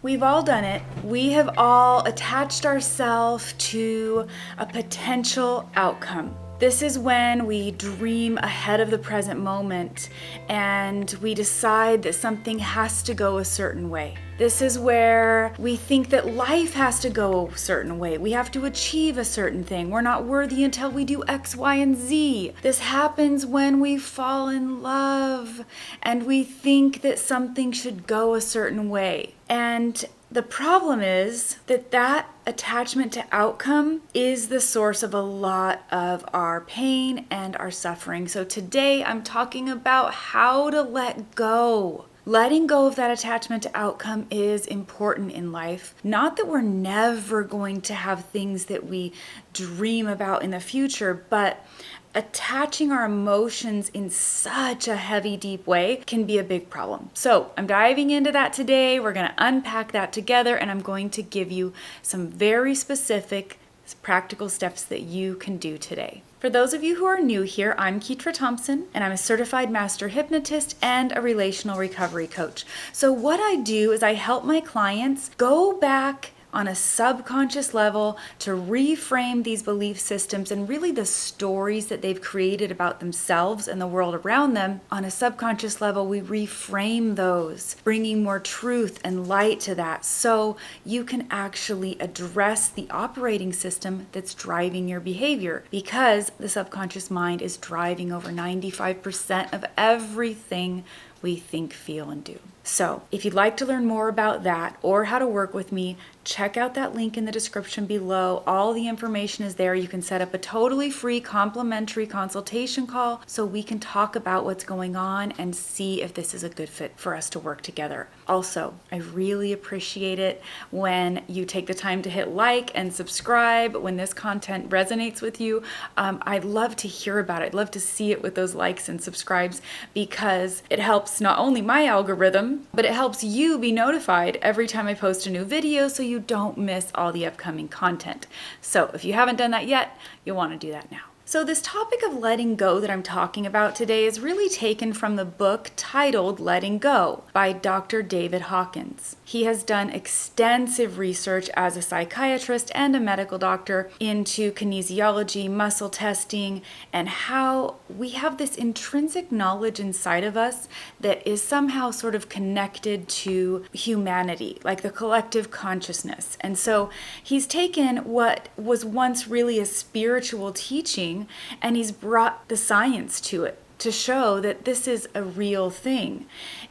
We've all done it. We have all attached ourselves to a potential outcome. This is when we dream ahead of the present moment and we decide that something has to go a certain way. This is where we think that life has to go a certain way. We have to achieve a certain thing. We're not worthy until we do X, Y, and Z. This happens when we fall in love and we think that something should go a certain way. And the problem is that attachment to outcome is the source of a lot of our pain and our suffering. So today I'm talking about how to let go. Letting go of that attachment to outcome is important in life. Not that we're never going to have things that we dream about in the future, but attaching our emotions in such a heavy, deep way can be a big problem. So I'm diving into that today. We're going to unpack that together, and I'm going to give you some very specific, practical steps that you can do today. For those of you who are new here, I'm Ketra Thompson, and I'm a certified master hypnotist and a relational recovery coach. So what I do is I help my clients go back on a subconscious level to reframe these belief systems and really the stories that they've created about themselves and the world around them. On a subconscious level, we reframe those, bringing more truth and light to that so you can actually address the operating system that's driving your behavior, because the subconscious mind is driving over 95% of everything we think, feel, and do. So if you'd like to learn more about that or how to work with me, check out that link in the description below. All the information is there. You can set up a totally free complimentary consultation call so we can talk about what's going on and see if this is a good fit for us to work together. Also, I really appreciate it when you take the time to hit like and subscribe when this content resonates with you. I'd love to hear about it. I'd love to see it with those likes and subscribes, because it helps not only my algorithm, but it helps you be notified every time I post a new video so you don't miss all the upcoming content. So if you haven't done that yet, you'll want to do that now. So this topic of letting go that I'm talking about today is really taken from the book titled Letting Go by Dr. David Hawkins. He has done extensive research as a psychiatrist and a medical doctor into kinesiology, muscle testing, and how we have this intrinsic knowledge inside of us that is somehow sort of connected to humanity, like the collective consciousness. And so he's taken what was once really a spiritual teaching and he's brought the science to it to show that this is a real thing.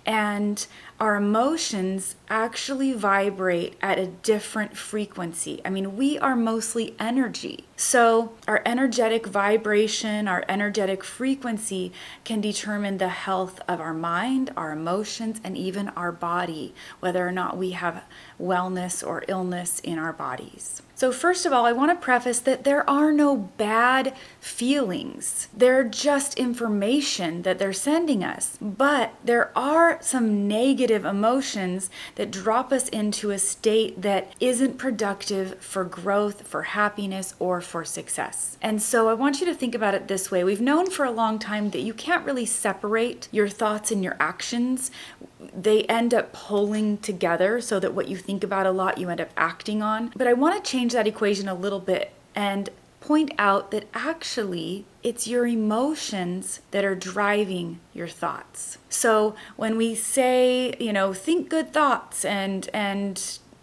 And our emotions actually vibrate at a different frequency. I mean, we are mostly energy. So our energetic vibration, our energetic frequency can determine the health of our mind, our emotions, and even our body, whether or not we have wellness or illness in our bodies. So first of all, I want to preface that there are no bad feelings. They're just information that they're sending us. But there are some negative emotions that drop us into a state that isn't productive for growth, for happiness, or for success. And so I want you to think about it this way. We've known for a long time that you can't really separate your thoughts and your actions. They end up pulling together so that what you think about a lot, you end up acting on. But I want to change that equation a little bit and point out that actually it's your emotions that are driving your thoughts. So when we say, think good thoughts and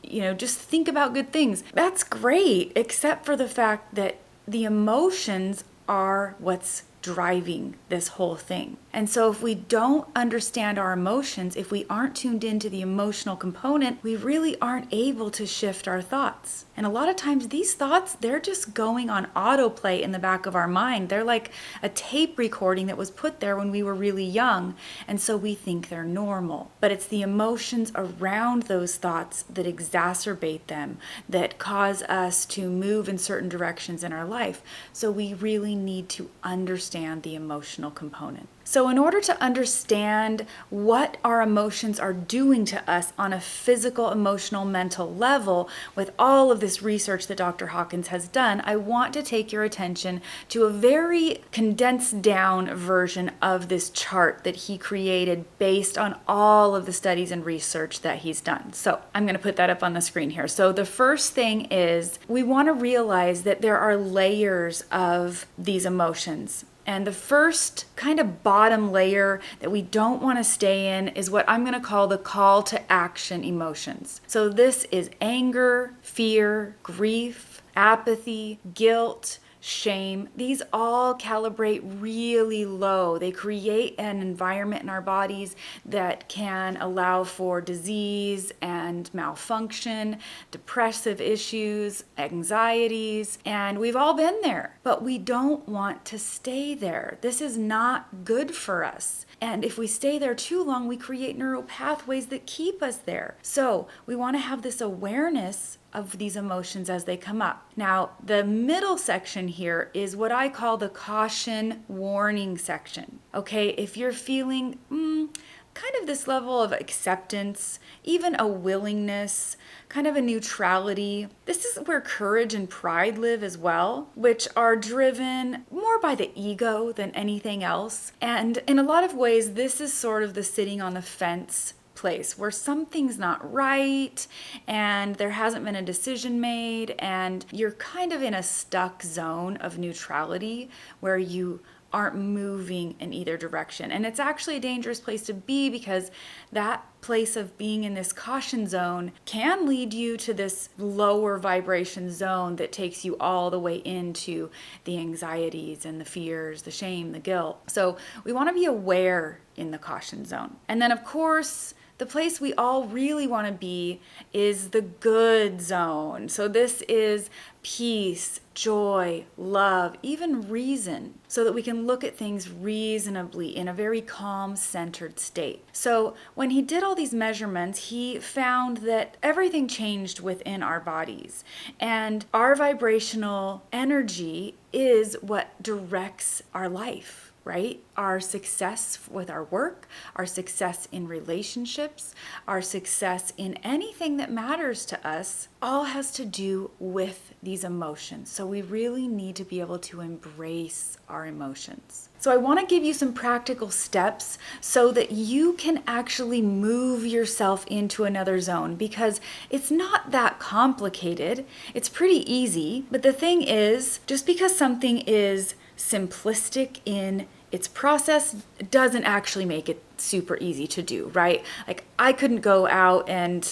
just think about good things, that's great, except for the fact that the emotions are what's driving this whole thing. And so if we don't understand our emotions, if we aren't tuned into the emotional component, we really aren't able to shift our thoughts. And a lot of times these thoughts, they're just going on autoplay in the back of our mind. They're like a tape recording that was put there when we were really young. And so we think they're normal. But it's the emotions around those thoughts that exacerbate them, that cause us to move in certain directions in our life. So we really need to understand the emotional component. So in order to understand what our emotions are doing to us on a physical, emotional, mental level, with all of this research that Dr. Hawkins has done, I want to take your attention to a very condensed down version of this chart that he created based on all of the studies and research that he's done. So I'm going to put that up on the screen here. So the first thing is we want to realize that there are layers of these emotions. And the first kind of bottom layer that we don't want to stay in is what I'm going to call the call to action emotions. So this is anger, fear, grief, apathy, guilt, shame. These all calibrate really low. They create an environment in our bodies that can allow for disease and malfunction, depressive issues, anxieties, and we've all been there, but we don't want to stay there. This is not good for us. And if we stay there too long, we create neural pathways that keep us there. So we want to have this awareness of these emotions as they come up. Now, the middle section here is what I call the caution warning section. Okay, if you're feeling kind of this level of acceptance, even a willingness, kind of a neutrality. This is where courage and pride live as well, which are driven more by the ego than anything else. And in a lot of ways, this is sort of the sitting on the fence place where something's not right and there hasn't been a decision made and you're kind of in a stuck zone of neutrality where you aren't moving in either direction. And it's actually a dangerous place to be because that place of being in this caution zone can lead you to this lower vibration zone that takes you all the way into the anxieties and the fears, the shame, the guilt. So we want to be aware in the caution zone. And then of course, the place we all really want to be is the good zone. So this is peace, joy, love, even reason, so that we can look at things reasonably in a very calm, centered state. So when he did all these measurements, he found that everything changed within our bodies. And our vibrational energy is what directs our life. Right? Our success with our work, our success in relationships, our success in anything that matters to us, all has to do with these emotions. So we really need to be able to embrace our emotions. So I want to give you some practical steps so that you can actually move yourself into another zone, because it's not that complicated. It's pretty easy. But the thing is, just because something is simplistic in its process doesn't actually make it super easy to do, right? Like I couldn't go out and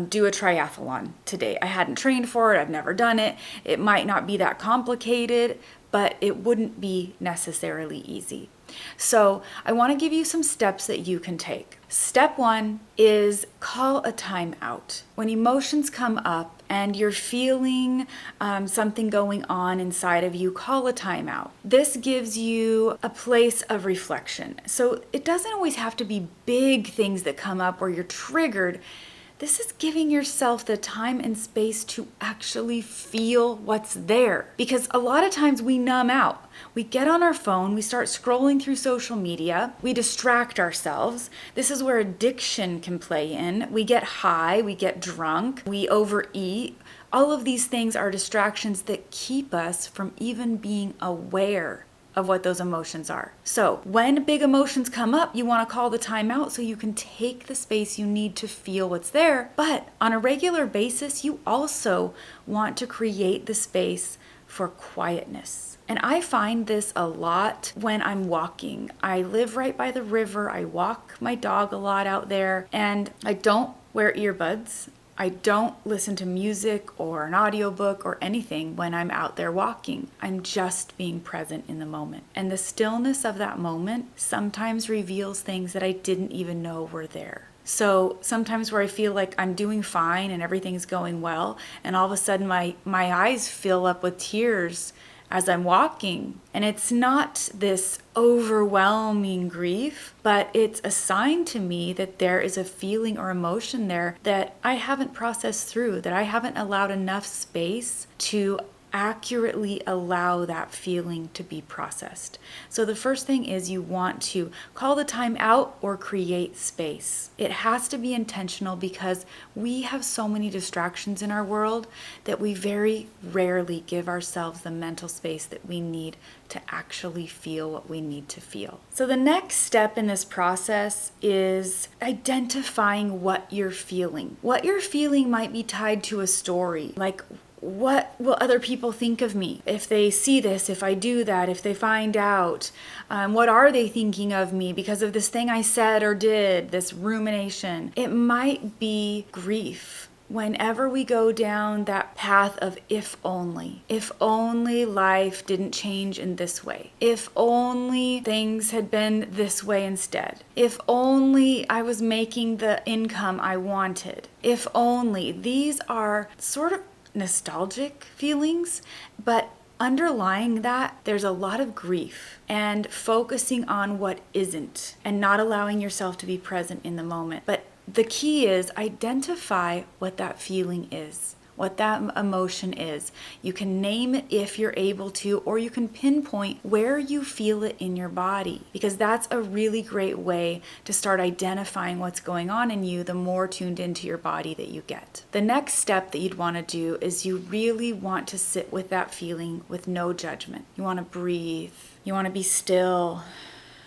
do a triathlon today. I hadn't trained for it. I've never done it. It might not be that complicated, but it wouldn't be necessarily easy. So I want to give you some steps that you can take. Step 1 is call a timeout. When emotions come up and you're feeling something going on inside of you, call a timeout. This gives you a place of reflection. So it doesn't always have to be big things that come up where you're triggered. This is giving yourself the time and space to actually feel what's there. Because a lot of times we numb out. We get on our phone, we start scrolling through social media, we distract ourselves. This is where addiction can play in. We get high, we get drunk, we overeat. All of these things are distractions that keep us from even being aware of what those emotions are. So when big emotions come up, you want to call the time out so you can take the space you need to feel what's there. But on a regular basis, you also want to create the space for quietness. And I find this a lot when I'm walking. I live right by the river. I walk my dog a lot out there, and I don't wear earbuds. I don't listen to music or an audiobook or anything when I'm out there walking. I'm just being present in the moment. And the stillness of that moment sometimes reveals things that I didn't even know were there. So sometimes where I feel like I'm doing fine and everything's going well, and all of a sudden my eyes fill up with tears as I'm walking. And it's not this overwhelming grief, but it's a sign to me that there is a feeling or emotion there that I haven't processed through, that I haven't allowed enough space to accurately allow that feeling to be processed. So the first thing is you want to call the time out or create space. It has to be intentional because we have so many distractions in our world that we very rarely give ourselves the mental space that we need to actually feel what we need to feel. So the next step in this process is identifying what you're feeling. What you're feeling might be tied to a story, like what will other people think of me if they see this, if I do that, if they find out? What are they thinking of me because of this thing I said or did, this rumination? It might be grief. Whenever we go down that path of if only life didn't change in this way, if only things had been this way instead, if only I was making the income I wanted, if only, these are sort of nostalgic feelings, but underlying that, there's a lot of grief and focusing on what isn't and not allowing yourself to be present in the moment. But the key is identify what that feeling is, what that emotion is. You can name it if you're able to, or you can pinpoint where you feel it in your body, because that's a really great way to start identifying what's going on in you the more tuned into your body that you get. The next step that you'd want to do is you really want to sit with that feeling with no judgment. You want to breathe. You want to be still.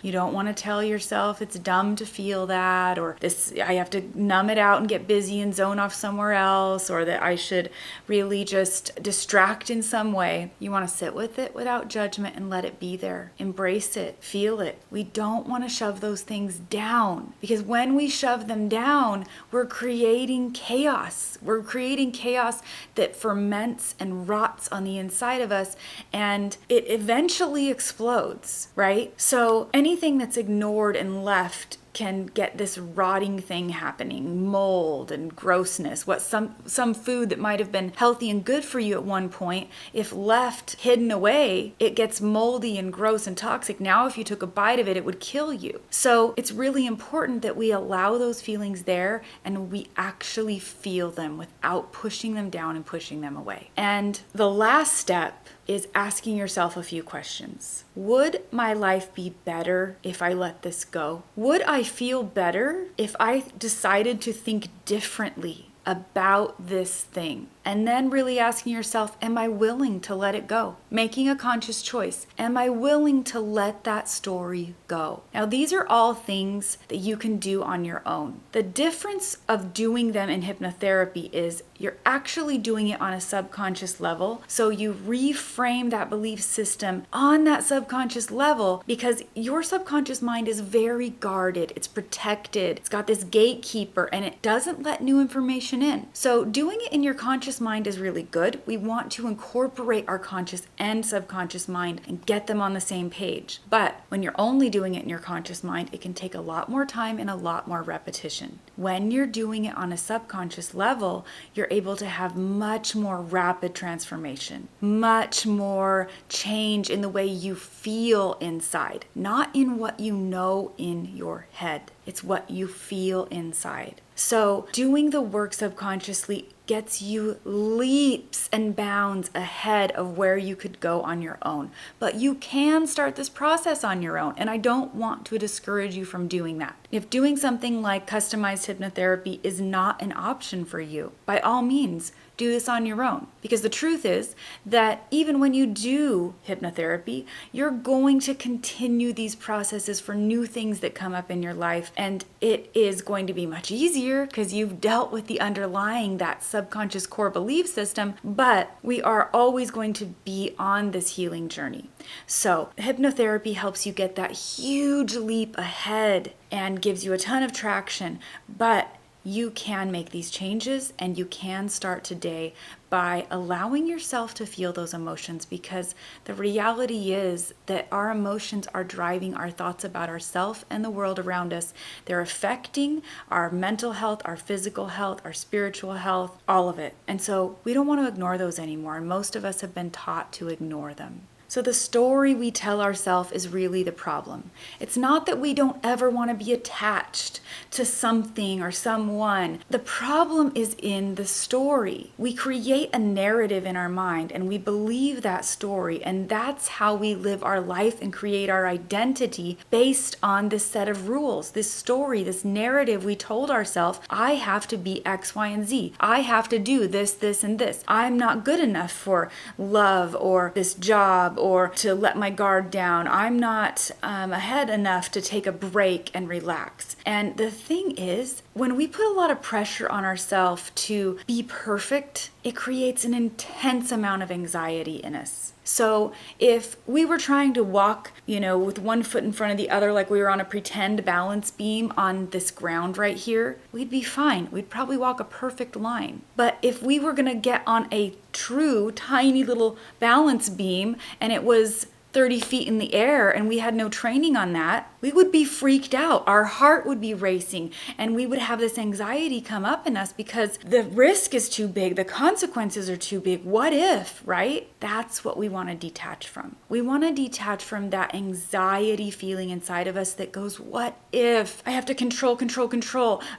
You don't want to tell yourself it's dumb to feel that, or this, I have to numb it out and get busy and zone off somewhere else, or that I should really just distract in some way. You want to sit with it without judgment and let it be there. Embrace it, feel it. We don't want to shove those things down, because when we shove them down, we're creating chaos. We're creating chaos that ferments and rots on the inside of us, and it eventually explodes, right? So anything that's ignored and left can get this rotting thing happening, mold and grossness. What some food that might have been healthy and good for you at one point, if left hidden away, it gets moldy and gross and toxic. Now if you took a bite of it, it would kill you. So it's really important that we allow those feelings there and we actually feel them without pushing them down and pushing them away. And the last step is asking yourself a few questions. Would my life be better if I let this go? Would I feel better if I decided to think differently about this thing? And then really asking yourself, am I willing to let it go? Making a conscious choice. Am I willing to let that story go? Now, these are all things that you can do on your own. The difference of doing them in hypnotherapy is you're actually doing it on a subconscious level. So you reframe that belief system on that subconscious level, because your subconscious mind is very guarded. It's protected. It's got this gatekeeper and it doesn't let new information in. So doing it in your conscious mind is really good. We want to incorporate our conscious and subconscious mind and get them on the same page. But when you're only doing it in your conscious mind, it can take a lot more time and a lot more repetition. When you're doing it on a subconscious level, you're able to have much more rapid transformation, much more change in the way you feel inside, not in what you know in your head. It's what you feel inside. So doing the work subconsciously gets you leaps and bounds ahead of where you could go on your own. But you can start this process on your own, and I don't want to discourage you from doing that. If doing something like customized hypnotherapy is not an option for you, by all means, do this on your own. Because the truth is that even when you do hypnotherapy, you're going to continue these processes for new things that come up in your life. And it is going to be much easier because you've dealt with the underlying, that subconscious core belief system. But we are always going to be on this healing journey. So hypnotherapy helps you get that huge leap ahead and gives you a ton of traction. But you can make these changes, and you can start today by allowing yourself to feel those emotions, because the reality is that our emotions are driving our thoughts about ourselves and the world around us. They're affecting our mental health, our physical health, our spiritual health, all of it. And so we don't want to ignore those anymore. And most of us have been taught to ignore them. So the story we tell ourselves is really the problem. It's not that we don't ever want to be attached to something or someone. The problem is in the story. We create a narrative in our mind and we believe that story, and that's how we live our life and create our identity based on this set of rules, this story, this narrative we told ourselves. I have to be X, Y, and Z. I have to do this, this, and this. I'm not good enough for love or this job or to let my guard down. I'm not ahead enough to take a break and relax. And the thing is, when we put a lot of pressure on ourselves to be perfect, it creates an intense amount of anxiety in us. So if we were trying to walk, with one foot in front of the other, like we were on a pretend balance beam on this ground right here, we'd be fine. We'd probably walk a perfect line. But if we were gonna get on a true tiny little balance beam and it was 30 feet in the air and we had no training on that, we would be freaked out. Our heart would be racing and we would have this anxiety come up in us because the risk is too big, the consequences are too big. What if, right? That's what we want to detach from. We want to detach from that anxiety feeling inside of us that goes, what if? I have to control.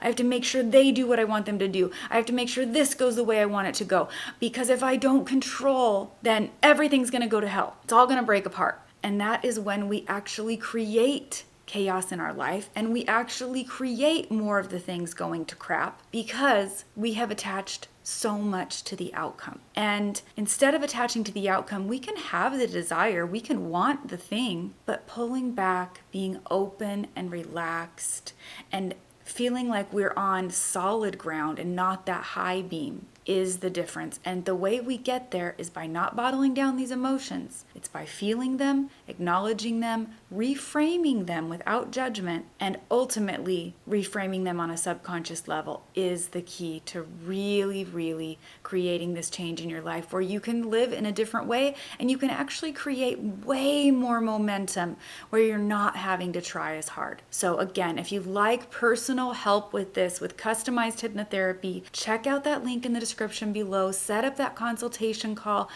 I have to make sure they do what I want them to do. I have to make sure this goes the way I want it to go. Because if I don't control, then everything's going to go to hell. It's all going to break apart. And that is when we actually create chaos in our life and we actually create more of the things going to crap because we have attached so much to the outcome. And instead of attaching to the outcome, we can have the desire, we can want the thing, but pulling back, being open and relaxed and feeling like we're on solid ground and not that high beam is the difference. And the way we get there is by not bottling down these emotions. It's by feeling them, acknowledging them, reframing them without judgment, and ultimately reframing them on a subconscious level is the key to really, really creating this change in your life where you can live in a different way and you can actually create way more momentum where you're not having to try as hard. So again, if you'd like personal help with this, with customized hypnotherapy, check out that link in the description below. Set up that consultation call.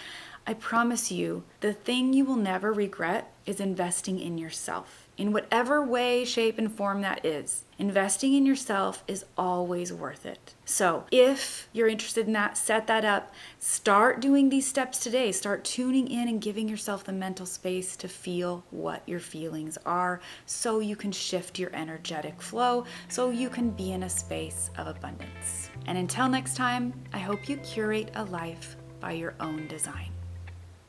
I promise you, the thing you will never regret is investing in yourself. In whatever way, shape, and form that is. Investing in yourself is always worth it. So if you're interested in that, set that up. Start doing these steps today. Start tuning in and giving yourself the mental space to feel what your feelings are so you can shift your energetic flow, so you can be in a space of abundance. And until next time, I hope you curate a life by your own design.